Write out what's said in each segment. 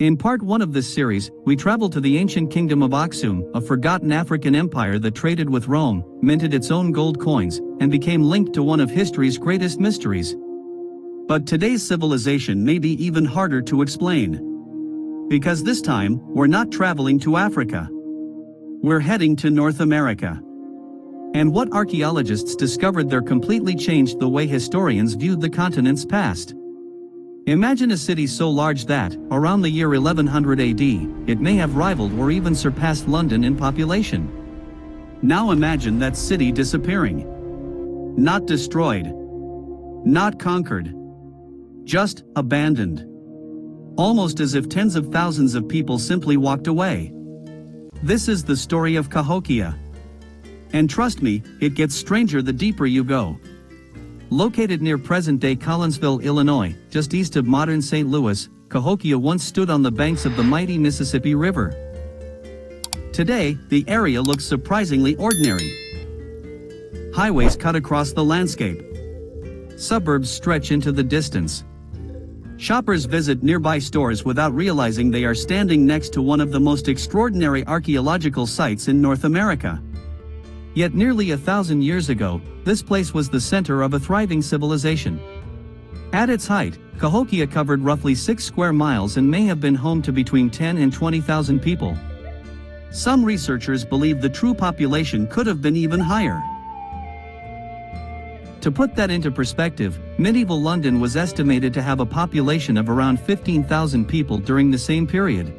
In part 1 of this series, we travel to the ancient kingdom of Aksum, a forgotten African empire that traded with Rome, minted its own gold coins, and became linked to one of history's greatest mysteries. But today's civilization may be even harder to explain. Because this time, we're not traveling to Africa. We're heading to North America. And what archaeologists discovered there completely changed the way historians viewed the continent's past. Imagine a city so large that, around the year 1100 AD, it may have rivaled or even surpassed London in population. Now imagine that city disappearing. Not destroyed. Not conquered. Just abandoned. Almost as if tens of thousands of people simply walked away. This is the story of Cahokia. And trust me, it gets stranger the deeper you go. Located near present-day Collinsville, Illinois, just east of modern St. Louis, Cahokia once stood on the banks of the mighty Mississippi River. Today, the area looks surprisingly ordinary. Highways cut across the landscape. Suburbs stretch into the distance. Shoppers visit nearby stores without realizing they are standing next to one of the most extraordinary archaeological sites in North America. Yet nearly 1,000 years ago, this place was the center of a thriving civilization. At its height, Cahokia covered roughly 6 square miles and may have been home to between 10 and 20,000 people. Some researchers believe the true population could have been even higher. To put that into perspective, medieval London was estimated to have a population of around 15,000 people during the same period.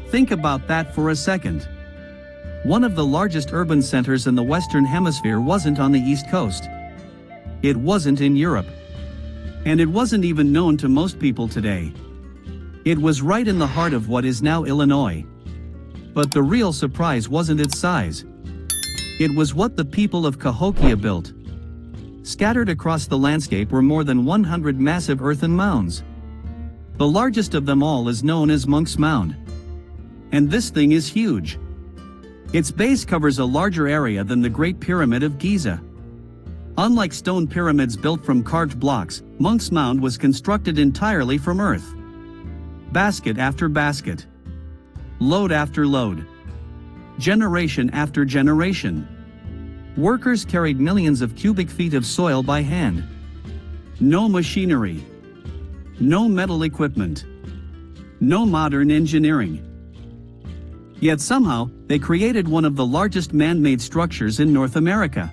Think about that for a second. One of the largest urban centers in the Western Hemisphere wasn't on the East Coast. It wasn't in Europe. And it wasn't even known to most people today. It was right in the heart of what is now Illinois. But the real surprise wasn't its size. It was what the people of Cahokia built. Scattered across the landscape were more than 100 massive earthen mounds. The largest of them all is known as Monks Mound. And this thing is huge. Its base covers a larger area than the Great Pyramid of Giza. Unlike stone pyramids built from carved blocks, Monks Mound was constructed entirely from earth. Basket after basket. Load after load. Generation after generation. Workers carried millions of cubic feet of soil by hand. No machinery. No metal equipment. No modern engineering. Yet somehow, they created one of the largest man-made structures in North America.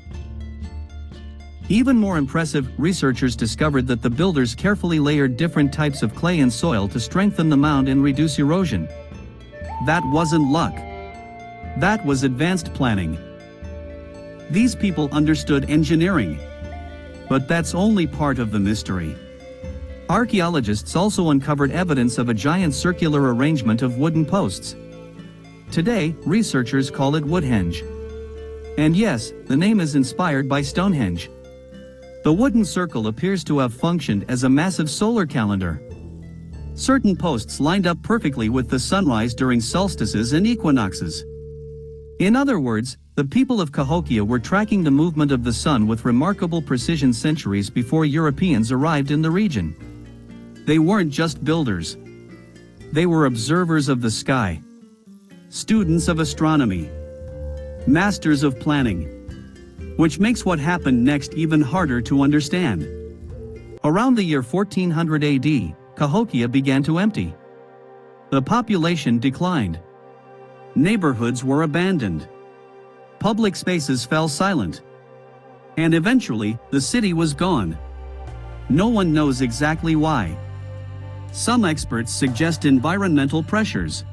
Even more impressive, researchers discovered that the builders carefully layered different types of clay and soil to strengthen the mound and reduce erosion. That wasn't luck. That was advanced planning. These people understood engineering. But that's only part of the mystery. Archaeologists also uncovered evidence of a giant circular arrangement of wooden posts. Today, researchers call it Woodhenge. And yes, the name is inspired by Stonehenge. The wooden circle appears to have functioned as a massive solar calendar. Certain posts lined up perfectly with the sunrise during solstices and equinoxes. In other words, the people of Cahokia were tracking the movement of the sun with remarkable precision centuries before Europeans arrived in the region. They weren't just builders. They were observers of the sky. Students of astronomy. Masters of planning. Which makes what happened next even harder to understand. Around the year 1400 AD, Cahokia began to empty. The population declined. Neighborhoods were abandoned. Public spaces fell silent. And eventually, the city was gone. No one knows exactly why. Some experts suggest environmental pressures.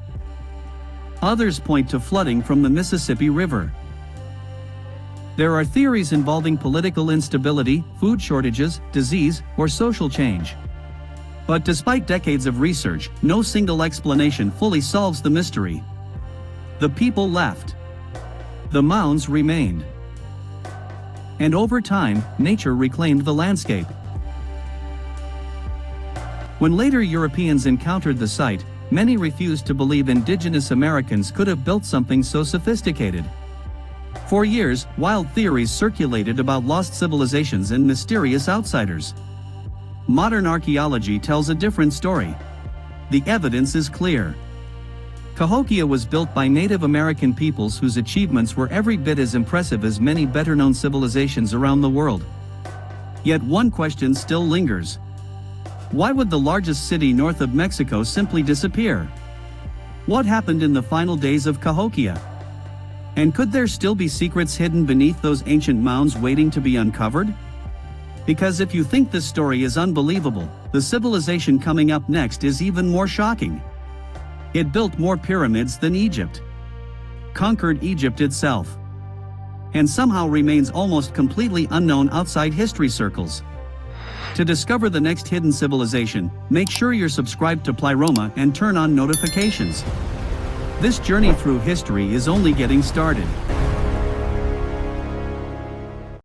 Others point to flooding from the Mississippi River. There are theories involving political instability, food shortages, disease, or social change. But despite decades of research, no single explanation fully solves the mystery. The people left. The mounds remained. And over time, nature reclaimed the landscape. When later Europeans encountered the site, many refused to believe indigenous Americans could have built something so sophisticated. For years, wild theories circulated about lost civilizations and mysterious outsiders. Modern archaeology tells a different story. The evidence is clear. Cahokia was built by Native American peoples whose achievements were every bit as impressive as many better-known civilizations around the world. Yet one question still lingers. Why would the largest city north of Mexico simply disappear? What happened in the final days of Cahokia? And could there still be secrets hidden beneath those ancient mounds waiting to be uncovered? Because if you think this story is unbelievable, the civilization coming up next is even more shocking. It built more pyramids than Egypt, conquered Egypt itself, and somehow remains almost completely unknown outside history circles. To discover the next hidden civilization, make sure you're subscribed to Pliroma and turn on notifications. This journey through history is only getting started.